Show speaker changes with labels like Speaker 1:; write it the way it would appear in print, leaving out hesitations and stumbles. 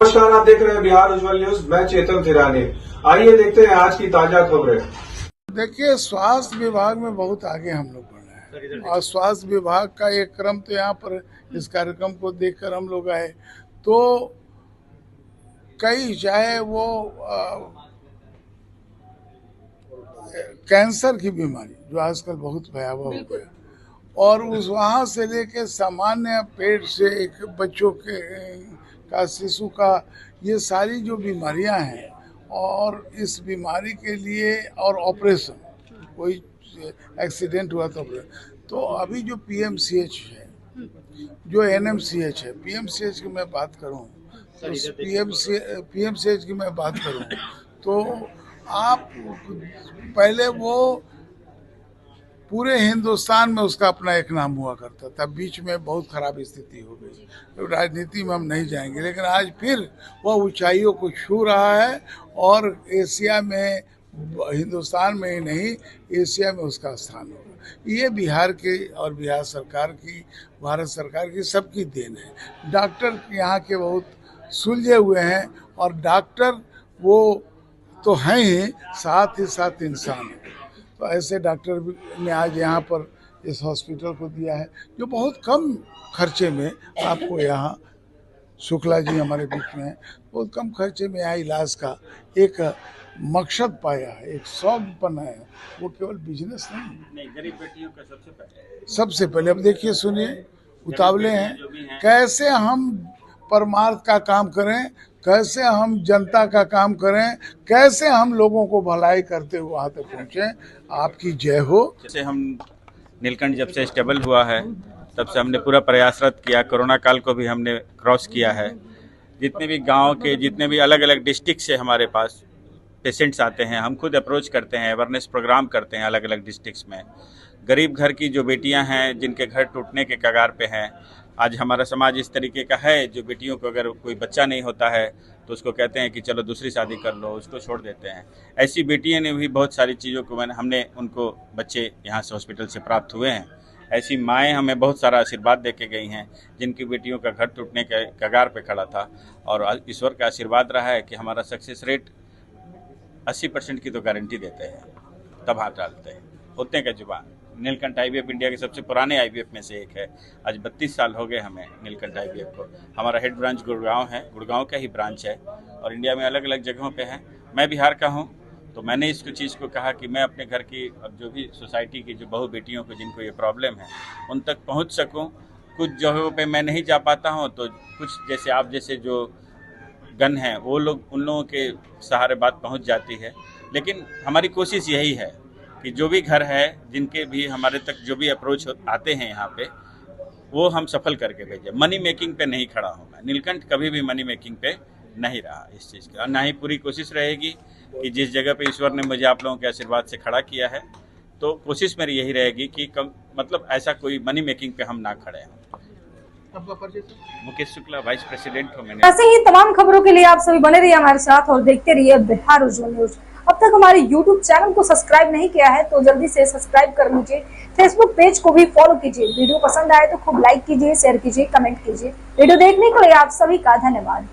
Speaker 1: नमस्कार, आप देख रहे हैं बिहार उज्जवल न्यूज। मैं चेतन थिरानी। आइए देखते हैं आज की ताजा खबरें।
Speaker 2: देखिए, स्वास्थ्य विभाग में बहुत आगे हम लोग बढ़ रहे हैं और स्वास्थ्य विभाग का एक क्रम तो यहाँ पर इस कार्यक्रम को देखकर हम लोग आए तो कई, चाहे वो कैंसर की बीमारी जो आजकल बहुत भयावह हो गया, और उस वहाँ से लेके सामान्य पेट से एक बच्चों के का शिशु का, ये सारी जो बीमारियां हैं, और इस बीमारी के लिए और ऑपरेशन, कोई एक्सीडेंट हुआ तो अभी जो पीएमसीएच है, जो एनएमसीएच है, पीएमसीएच की मैं बात करूं तो पीएमसीएच की मैं बात करूं तो आप पहले वो पूरे हिंदुस्तान में उसका अपना एक नाम हुआ करता था, बीच में बहुत खराब स्थिति हो गई, तो राजनीति में हम नहीं जाएंगे, लेकिन आज फिर वह ऊंचाइयों को छू रहा है और एशिया में, हिंदुस्तान में ही नहीं, एशिया में उसका स्थान होगा। ये बिहार के और बिहार सरकार की, भारत सरकार की, सबकी देन है। डॉक्टर यहाँ के बहुत सुलझे हुए हैं, और डॉक्टर वो तो हैं ही, साथ ही साथ इंसान है। तो ऐसे डॉक्टर ने आज यहाँ पर इस हॉस्पिटल को दिया है, जो बहुत कम खर्चे में आपको यहाँ, शुक्ला जी हमारे बीच में हैं, बहुत कम खर्चे में यहाँ इलाज का एक मकसद पाया है, एक शौक बनाया है। वो केवल बिजनेस नहीं,
Speaker 3: गरीब बेटियों का
Speaker 2: सबसे पहले अब देखिए, सुनिए, उतावले हैं, कैसे हम परमार्थ का काम करें, कैसे हम जनता का काम करें, कैसे हम लोगों को भलाई करते हुए वहाँ तक पहुँचे। आपकी जय हो।
Speaker 3: जैसे हम नीलकंठ जब से स्टेबल हुआ है तब से हमने पूरा प्रयासरत किया, कोरोना काल को भी हमने क्रॉस किया है। जितने भी गांव के, जितने भी अलग अलग डिस्ट्रिक्ट से हमारे पास पेशेंट्स आते हैं, हम खुद अप्रोच करते हैं, अवेयरनेस प्रोग्राम करते हैं अलग अलग डिस्ट्रिक्ट्स में। गरीब घर की जो बेटियां हैं, जिनके घर टूटने के कगार पे हैं, आज हमारा समाज इस तरीके का है, जो बेटियों को अगर कोई बच्चा नहीं होता है तो उसको कहते हैं कि चलो दूसरी शादी कर लो, उसको छोड़ देते हैं। ऐसी बेटियां ने भी बहुत सारी चीज़ों को हमने उनको बच्चे यहाँ से हॉस्पिटल से प्राप्त हुए हैं। ऐसी माएँ हमें बहुत सारा आशीर्वाद दे के गई हैं, जिनकी बेटियों का घर टूटने के कगार पे खड़ा था, और ईश्वर का आशीर्वाद रहा है कि हमारा सक्सेस रेट 80% की तो गारंटी देते हैं, तब हाथ डालते हैं, होते का जुबान। नीलकंठ आईवीएफ इंडिया के सबसे पुराने आईवीएफ में से एक है। आज 32 साल हो गए हमें नीलकंठ आईवीएफ को। हमारा हेड ब्रांच गुड़गांव है, गुड़गांव का ही ब्रांच है, और इंडिया में अलग अलग जगहों पे है। मैं बिहार का हूँ, तो मैंने इस चीज़ को कहा कि मैं अपने घर की, अब जो भी सोसाइटी की जो बहू बेटियों को जिनको ये प्रॉब्लम है, उन तक पहुँच सकूँ। कुछ जगहों पर मैं नहीं जा पाता हूँ, तो कुछ जैसे आप जैसे जो गन हैं, वो लोग, उन लोगों के सहारे बात पहुँच जाती है। लेकिन हमारी कोशिश यही है कि जो भी घर है, जिनके भी हमारे तक जो भी अप्रोच आते हैं यहाँ पे, वो हम सफल करके भेजें। मनी मेकिंग पे नहीं खड़ा होगा, नीलकंठ कभी भी मनी मेकिंग पे नहीं रहा इस चीज़ की, और ना ही पूरी कोशिश रहेगी कि जिस जगह पे ईश्वर ने मुझे आप लोगों के आशीर्वाद से खड़ा किया है, तो कोशिश मेरी यही रहेगी कि मतलब ऐसा कोई मनी मेकिंग पे हम ना खड़े हैं। मुकेश शुक्ला, वाइस प्रेसिडेंट हूँ मैंने।
Speaker 4: ऐसे ही तमाम खबरों के लिए आप सभी बने रहिए हमारे साथ और देखते रहिए बिहार उज्जवल न्यूज। अब तक हमारे YouTube चैनल को सब्सक्राइब नहीं किया है तो जल्दी से सब्सक्राइब कर लीजिए। फेसबुक पेज को भी फॉलो कीजिए। वीडियो पसंद आए तो खूब लाइक कीजिए, शेयर कीजिए, कमेंट कीजिए। वीडियो देखने के लिए आप सभी का धन्यवाद।